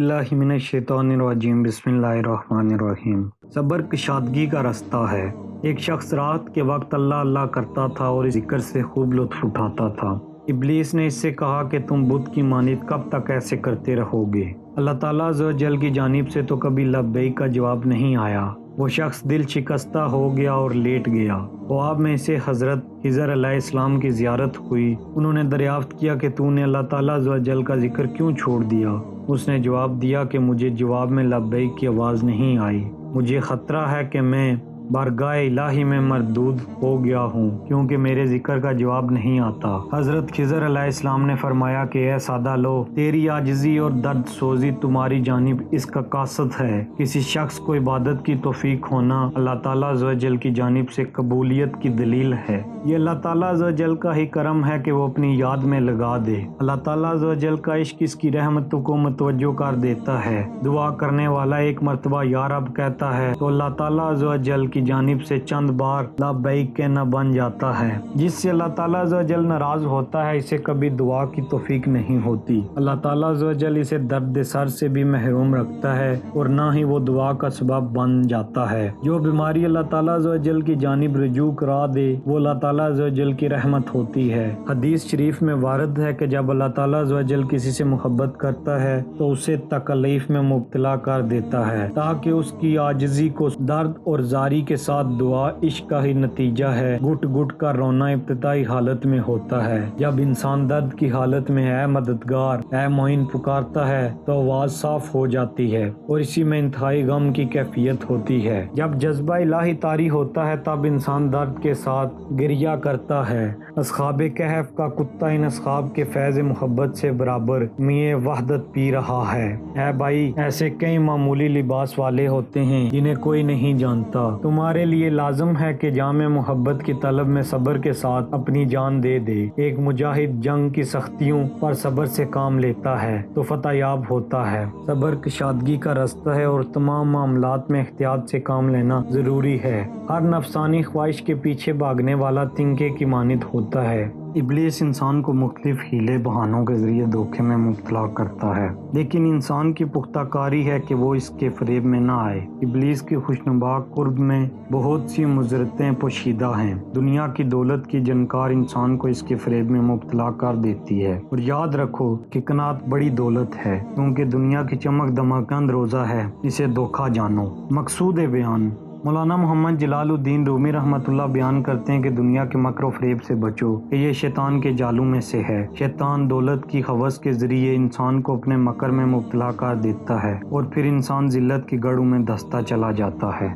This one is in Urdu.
باللہ من الشیطان الرجیم بسم اللہ الرحمن الرحیم۔ صبر کشادگی کا رستہ ہے۔ ایک شخص رات کے وقت اللہ اللہ کرتا تھا اور ذکر سے خوب لطف اٹھاتا تھا۔ ابلیس نے اس سے کہا کہ تم بت کی مانند کب تک ایسے کرتے رہو گے؟ اللہ تعالیٰ عز و جل کی جانب سے تو کبھی لبیک کا جواب نہیں آیا۔ وہ شخص دل شکستہ ہو گیا اور لیٹ گیا۔ خواب میں سے حضرت خضر علیہ السلام کی زیارت ہوئی۔ انہوں نے دریافت کیا کہ تو نے اللہ تعالیٰ عز و جل کا ذکر کیوں چھوڑ دیا؟ اس نے جواب دیا کہ مجھے جواب میں لبیک کی آواز نہیں آئی۔ مجھے خطرہ ہے کہ میں بارگاہ الہی میں مردود ہو گیا ہوں کیونکہ میرے ذکر کا جواب نہیں آتا۔ حضرت خضر علیہ السلام نے فرمایا کہ اے سادہ لو، تیری عاجزی اور درد سوزی تمہاری جانب اس کا قاصد ہے۔ کسی شخص کو عبادت کی توفیق ہونا اللہ تعالیٰ عز و جل کی جانب سے قبولیت کی دلیل ہے۔ یہ اللہ تعالیٰ عز و جل کا ہی کرم ہے کہ وہ اپنی یاد میں لگا دے۔ اللہ تعالیٰ عز و جل کا عشق اس کی رحمتوں کو متوجہ کر دیتا ہے۔ دعا کرنے والا ایک مرتبہ یا رب کہتا ہے تو اللہ تعالیٰ عز و جل کی جانب سے چند بار لبیک کہنا بن جاتا ہے۔ جس سے اللہ تعالیٰ عز و جل ناراض ہوتا ہے اسے کبھی دعا کی توفیق نہیں ہوتی۔ اللہ تعالیٰ عز و جل اسے درد سر سے بھی محروم رکھتا ہے اور نہ ہی وہ دعا کا سبب بن جاتا ہے۔ جو بیماری اللہ تعالیٰ عز و جل کی جانب رجوع کرا دے وہ اللہ تعالیٰ عز و جل کی رحمت ہوتی ہے۔ حدیث شریف میں وارد ہے کہ جب اللہ تعالیٰ عز و جل کسی سے محبت کرتا ہے تو اسے تکلیف میں مبتلا کر دیتا ہے تاکہ اس کی عاجزی کو درد اور زاری کے ساتھ دعا عشق کا ہی نتیجہ ہے۔ گٹ گٹ کر رونا ابتدائی حالت میں ہوتا ہے۔ جب انسان درد کی حالت میں اے مددگار اے معین پکارتا ہے تو آواز صاف ہو جاتی ہے اور اسی میں انتہائی غم کی کیفیت ہوتی ہے۔ جب جذبہ الہی طاری ہوتا ہے تب انسان درد کے ساتھ گریہ کرتا ہے۔ اصحاب کہف کا کتا ان اصحاب کے فیض محبت سے برابر میے وحدت پی رہا ہے۔ اے بھائی، ایسے کئی معمولی لباس والے ہوتے ہیں جنہیں کوئی نہیں جانتا۔ تمہارے لیے لازم ہے کہ جامع محبت کی طلب میں صبر کے ساتھ اپنی جان دے دے۔ ایک مجاہد جنگ کی سختیوں پر صبر سے کام لیتا ہے تو فتح یاب ہوتا ہے۔ صبر کشادگی کا رستہ ہے اور تمام معاملات میں احتیاط سے کام لینا ضروری ہے۔ ہر نفسانی خواہش کے پیچھے بھاگنے والا تنکے کی مانند ہوتا ہے۔ ابلیس انسان کو مختلف ہیلے بہانوں کے ذریعے دھوکے میں مبتلا کرتا ہے، لیکن انسان کی پختہ کاری ہے کہ وہ اس کے فریب میں نہ آئے۔ ابلیس کی خوشنما قرب میں بہت سی مضرتیں پوشیدہ ہیں۔ دنیا کی دولت کی جنکار انسان کو اس کے فریب میں مبتلا کر دیتی ہے۔ اور یاد رکھو کہ قناعت بڑی دولت ہے کیونکہ دنیا کی چمک دمکند روزہ ہے، اسے دھوکہ جانو۔ مقصود بیان: مولانا محمد جلال الدین رومی رحمۃ اللہ بیان کرتے ہیں کہ دنیا کے مکر و فریب سے بچو کہ یہ شیطان کے جالوں میں سے ہے۔ شیطان دولت کی ہوس کے ذریعے انسان کو اپنے مکر میں مبتلا کر دیتا ہے اور پھر انسان ذلت کی گڑھوں میں دھنستا چلا جاتا ہے۔